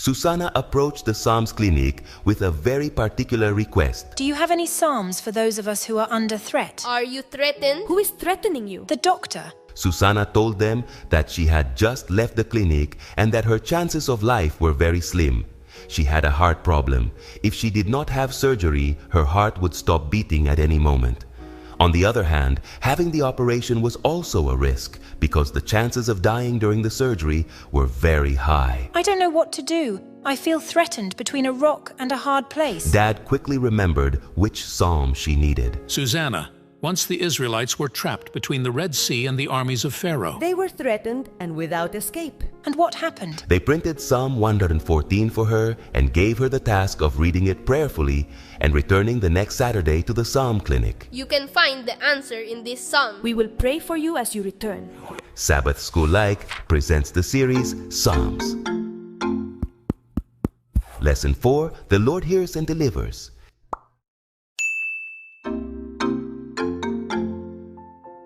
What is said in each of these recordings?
Susanna approached the Psalms clinic with a very particular request. Do you have any psalms for those of us who are under threat? Are you threatened? Who is threatening you? The doctor. Susanna told them that she had just left the clinic and that her chances of life were very slim. She had a heart problem. If she did not have surgery, her heart would stop beating at any moment. On the other hand, having the operation was also a risk because the chances of dying during the surgery were very high. I don't know what to do. I feel threatened between a rock and a hard place. Dad quickly remembered which psalm she needed. Susanna, once the Israelites were trapped between the Red Sea and the armies of Pharaoh. They were threatened and without escape. And what happened? They printed Psalm 114 for her and gave her the task of reading it prayerfully and returning the next Saturday to the Psalm clinic. You can find the answer in this psalm. We will pray for you as you return. Sabbath School Like presents the series Psalms. Lesson 4, The Lord Hears and Delivers.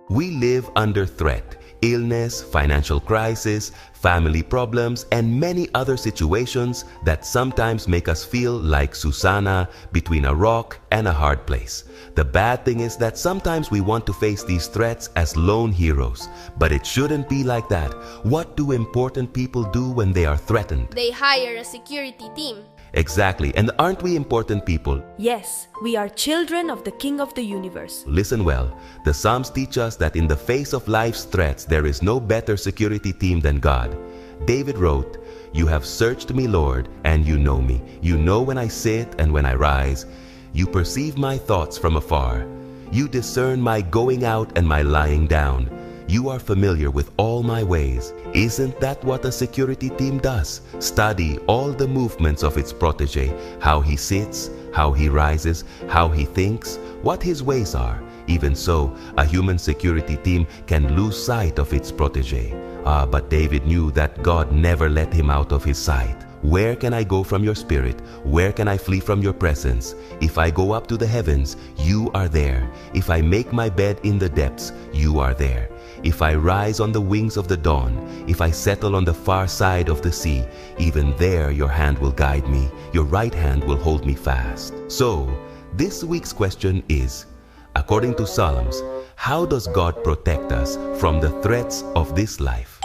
We live under threat. Illness, financial crisis, family problems, and many other situations that sometimes make us feel like Susanna between a rock and a hard place. The bad thing is that sometimes we want to face these threats as lone heroes, but it shouldn't be like that. What do important people do when they are threatened? They hire a security team. Exactly, and aren't we important people? Yes, we are children of the King of the universe. Listen well, the Psalms teach us that in the face of life's threats, there is no better security team than God. David wrote, "You have searched me, Lord, and you know me. You know when I sit and when I rise. You perceive my thoughts from afar. You discern my going out and my lying down. You are familiar with all my ways." Isn't that what a security team does? Study all the movements of its protege, how he sits, how he rises, how he thinks, what his ways are. Even so, a human security team can lose sight of its protege. But David knew that God never let him out of his sight. Where can I go from your spirit? Where can I flee from your presence? If I go up to the heavens, you are there. If I make my bed in the depths, you are there. If I rise on the wings of the dawn, if I settle on the far side of the sea, even there your hand will guide me, your right hand will hold me fast. So, this week's question is, according to Psalms, how does God protect us from the threats of this life?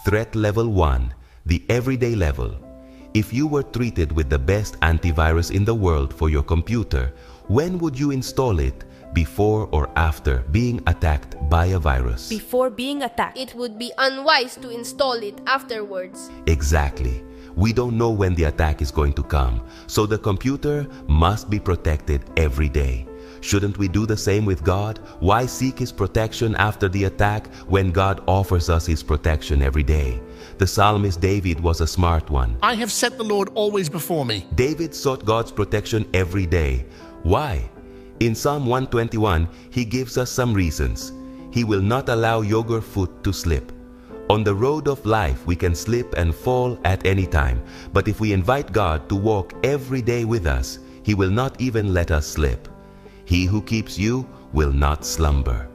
Threat level 1, the everyday level. If you were treated with the best antivirus in the world for your computer, when would you install it? Before or after being attacked by a virus? Before being attacked. It would be unwise to install it afterwards. Exactly. We don't know when the attack is going to come, so the computer must be protected every day. Shouldn't we do the same with God? Why seek His protection after the attack when God offers us His protection every day? The psalmist David was a smart one. I have set the Lord always before me. David sought God's protection every day. Why? In Psalm 121, he gives us some reasons. He will not allow your foot to slip. On the road of life, we can slip and fall at any time. But if we invite God to walk every day with us, He will not even let us slip. He who keeps you will not slumber.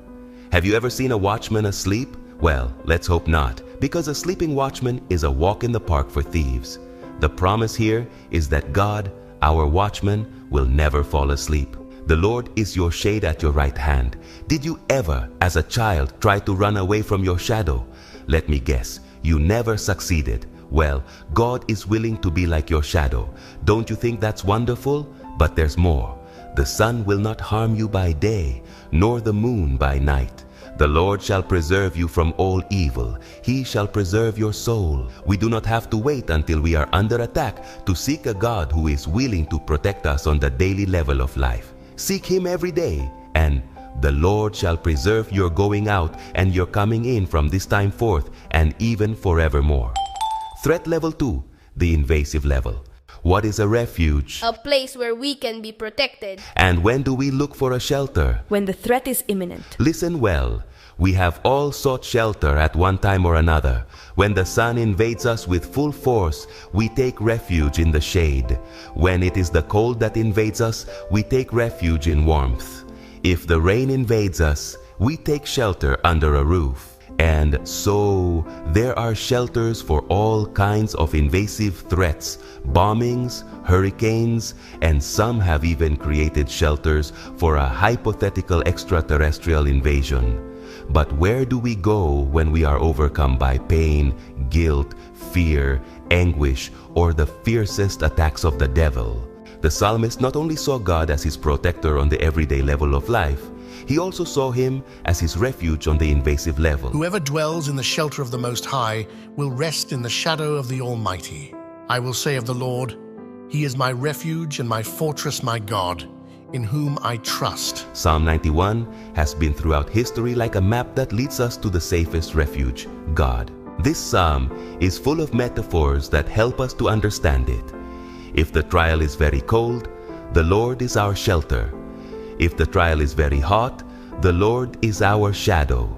Have you ever seen a watchman asleep? Well, let's hope not, because a sleeping watchman is a walk in the park for thieves. The promise here is that God, our watchman, will never fall asleep. The Lord is your shade at your right hand. Did you ever, as a child, try to run away from your shadow? Let me guess, you never succeeded. Well, God is willing to be like your shadow. Don't you think that's wonderful? But there's more. The sun will not harm you by day, nor the moon by night. The Lord shall preserve you from all evil. He shall preserve your soul. We do not have to wait until we are under attack to seek a God who is willing to protect us on the daily level of life. Seek Him every day, and the Lord shall preserve your going out and your coming in from this time forth and even forevermore. Threat level 2, the invasive level. What is a refuge? A place where we can be protected. And when do we look for a shelter? When the threat is imminent. Listen well. We have all sought shelter at one time or another. When the sun invades us with full force, we take refuge in the shade. When it is the cold that invades us, we take refuge in warmth. If the rain invades us, we take shelter under a roof. And so there are shelters for all kinds of invasive threats, bombings, hurricanes, and some have even created shelters for a hypothetical extraterrestrial invasion. But where do we go when we are overcome by pain, guilt, fear, anguish, or the fiercest attacks of the devil? The psalmist not only saw God as his protector on the everyday level of life, he also saw him as his refuge on the invasive level. Whoever dwells in the shelter of the Most High will rest in the shadow of the Almighty. I will say of the Lord, He is my refuge and my fortress, my God, in whom I trust. Psalm 91 has been throughout history like a map that leads us to the safest refuge, God. This psalm is full of metaphors that help us to understand it. If the trial is very cold, the Lord is our shelter. If the trial is very hot, the Lord is our shadow.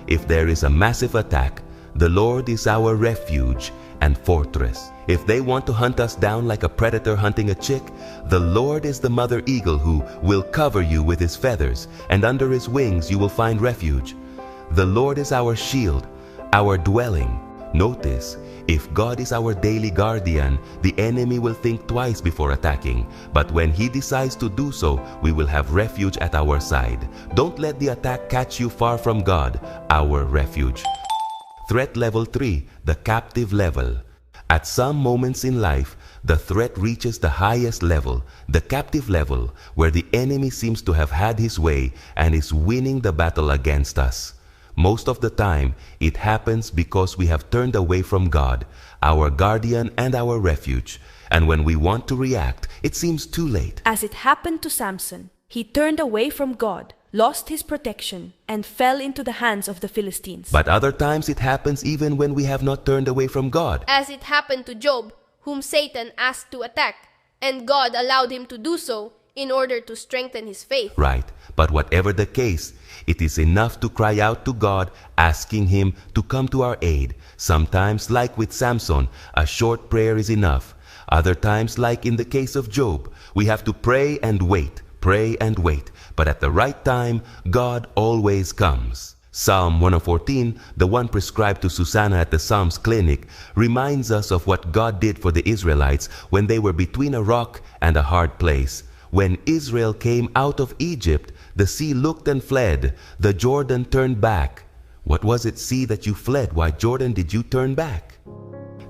If there is a massive attack, the Lord is our refuge and fortress. If they want to hunt us down like a predator hunting a chick, the Lord is the mother eagle who will cover you with his feathers, and under his wings you will find refuge. The Lord is our shield, our dwelling. Notice, if God is our daily guardian, the enemy will think twice before attacking. But when he decides to do so, we will have refuge at our side. Don't let the attack catch you far from God, our refuge. Threat level 3, the captive level. At some moments in life, the threat reaches the highest level, the captive level, where the enemy seems to have had his way and is winning the battle against us. Most of the time, it happens because we have turned away from God, our guardian and our refuge. And when we want to react, it seems too late. As it happened to Samson, he turned away from God, lost his protection, and fell into the hands of the Philistines. But other times it happens even when we have not turned away from God. As it happened to Job, whom Satan asked to attack, and God allowed him to do so in order to strengthen his faith. Right. But whatever the case, it is enough to cry out to God, asking Him to come to our aid. Sometimes, like with Samson, a short prayer is enough. Other times, like in the case of Job, we have to pray and wait. But at the right time, God always comes. Psalm 114, the one prescribed to Susanna at the Psalms Clinic, reminds us of what God did for the Israelites when they were between a rock and a hard place. When Israel came out of Egypt, the sea looked and fled. The Jordan turned back. What was it, sea, that you fled? Why, Jordan, did you turn back?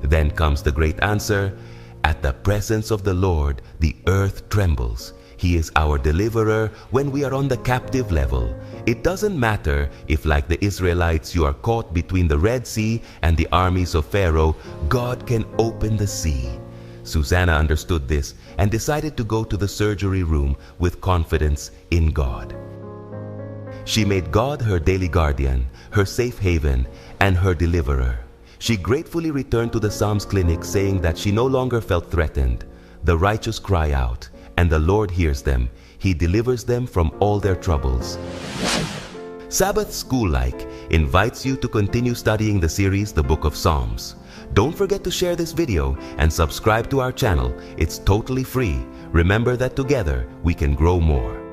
Then comes the great answer. At the presence of the Lord, the earth trembles. He is our deliverer when we are on the captive level. It doesn't matter if, like the Israelites, you are caught between the Red Sea and the armies of Pharaoh. God can open the sea. Susanna understood this and decided to go to the surgery room with confidence in God. She made God her daily guardian, her safe haven, and her deliverer. She gratefully returned to the Psalms Clinic saying that she no longer felt threatened. The righteous cry out, and the Lord hears them. He delivers them from all their troubles. Sabbath School-like invites you to continue studying the series, The Book of Psalms. Don't forget to share this video and subscribe to our channel. It's totally free. Remember that together we can grow more.